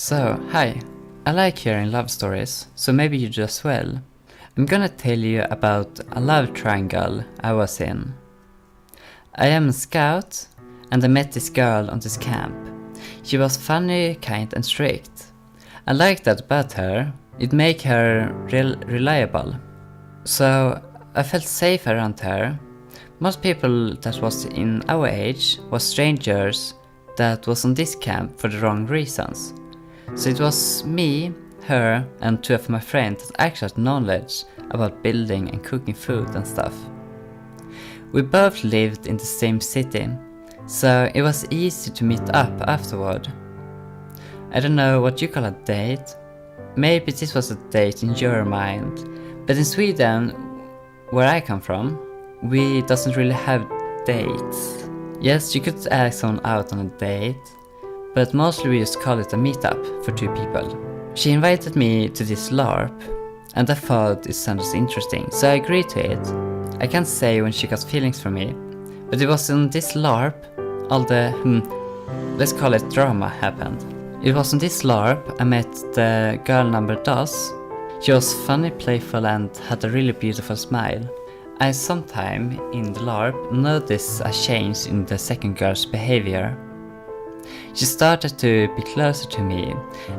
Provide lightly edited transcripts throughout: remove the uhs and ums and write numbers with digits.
Hi. I like hearing love stories, so maybe you do as well. I'm gonna tell you about a love triangle I was in. I am a scout, and I met this girl on this camp. She was funny, kind and strict. I liked that about her. It made her reliable. So I felt safe around her. Most people that was in our age was strangers that was on this camp for the wrong reasons. So it was me, her and two of my friends that actually had knowledge about building and cooking food and stuff. We both lived in the same city, so it was easy to meet up afterward. I don't know what you call a date. Maybe this was a date in your mind, but in Sweden, where I come from, we doesn't really have dates. Yes, you could ask someone out on a date, but mostly we just call it a meetup for two people. She invited me to this LARP, and I thought it sounded interesting, so I agreed to it. I can't say when she got feelings for me, but it was on this LARP all the, let's call it drama happened. It was on this LARP I met the girl number dos. She was funny, playful and had a really beautiful smile. I sometime in the LARP noticed a change in the second girl's behavior. She started to be closer to me,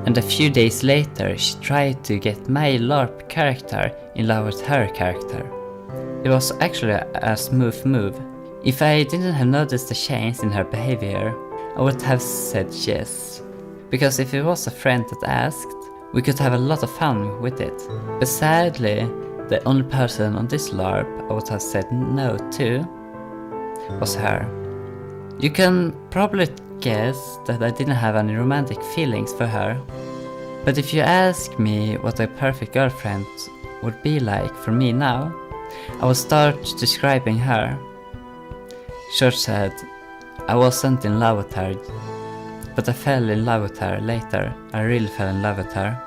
and a few days later she tried to get my LARP character in love with her character. It was actually a smooth move. If I didn't have noticed the change in her behavior, I would have said yes. Because if it was a friend that asked, we could have a lot of fun with it. But sadly, the only person on this LARP I would have said no to was her. You can probably guess that I didn't have any romantic feelings for her. But if you ask me what a perfect girlfriend would be like for me now, I will start describing her. Short said, I wasn't in love with her, but I fell in love with her later. I really fell in love with her.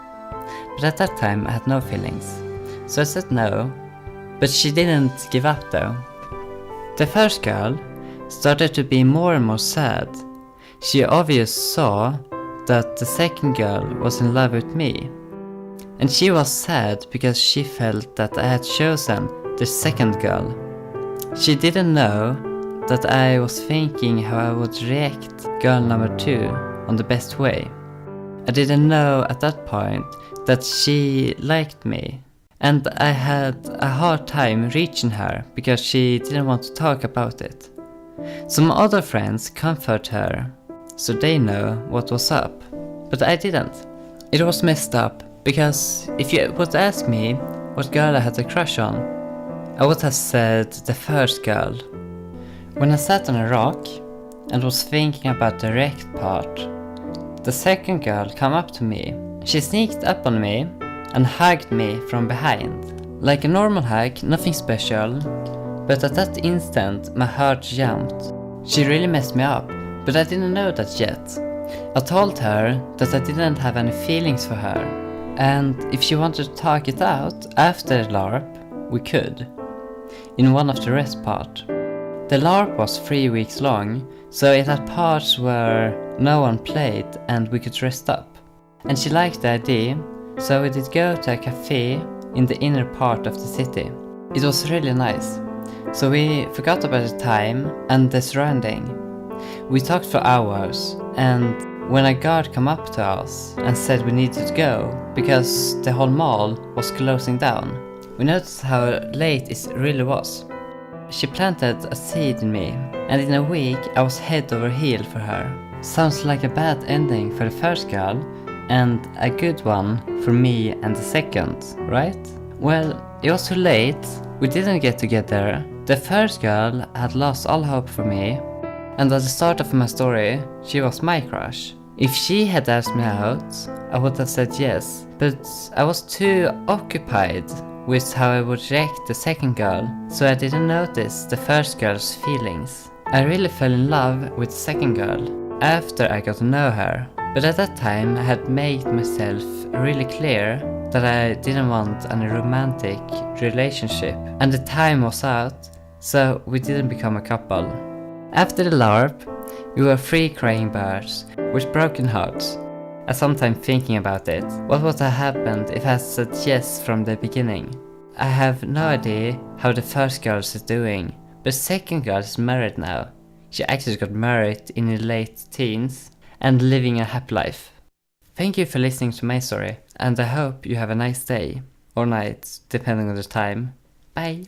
But at that time I had no feelings. So I said no, but she didn't give up though. The first girl started to be more and more sad. She obviously saw that the second girl was in love with me. And she was sad because she felt that I had chosen the second girl. She didn't know that I was thinking how I would react girl number 2 on the best way. I didn't know at that point that she liked me. And I had a hard time reaching her because she didn't want to talk about it. Some other friends comfort her, so they know what was up, but I didn't. It was messed up, because if you would ask me what girl I had a crush on, I would have said the first girl. When I sat on a rock and was thinking about the wrecked part, the second girl came up to me. She sneaked up on me and hugged me from behind. Like a normal hug, nothing special, but at that instant my heart jumped. She really messed me up, but I didn't know that yet. I told her that I didn't have any feelings for her, and if she wanted to talk it out after the LARP, we could, in one of the rest part. The LARP was 3 weeks long, so it had parts where no one played and we could rest up. And she liked the idea, so we did go to a cafe in the inner part of the city. It was really nice, so we forgot about the time and the surrounding. We talked for hours, and when a guard came up to us and said we needed to go because the whole mall was closing down, we noticed how late it really was. She planted a seed in me, and in a week I was head over heel for her. Sounds like a bad ending for the first girl, and a good one for me and the second, right? Well, it was too late. We didn't get together. The first girl had lost all hope for me, and at the start of my story, she was my crush. If she had asked me out, I would have said yes, but I was too occupied with how I would react the second girl, so I didn't notice the first girl's feelings. I really fell in love with the second girl after I got to know her. But at that time I had made myself really clear that I didn't want any romantic relationship, and the time was out, so we didn't become a couple. After the LARP, we were 3 crying birds with broken hearts. I sometimes thinking about it. What would have happened if I said yes from the beginning? I have no idea how the first girl is doing, but the second girl is married now. She actually got married in her late teens and living a happy life. Thank you for listening to my story, and I hope you have a nice day, or night, depending on the time. Bye!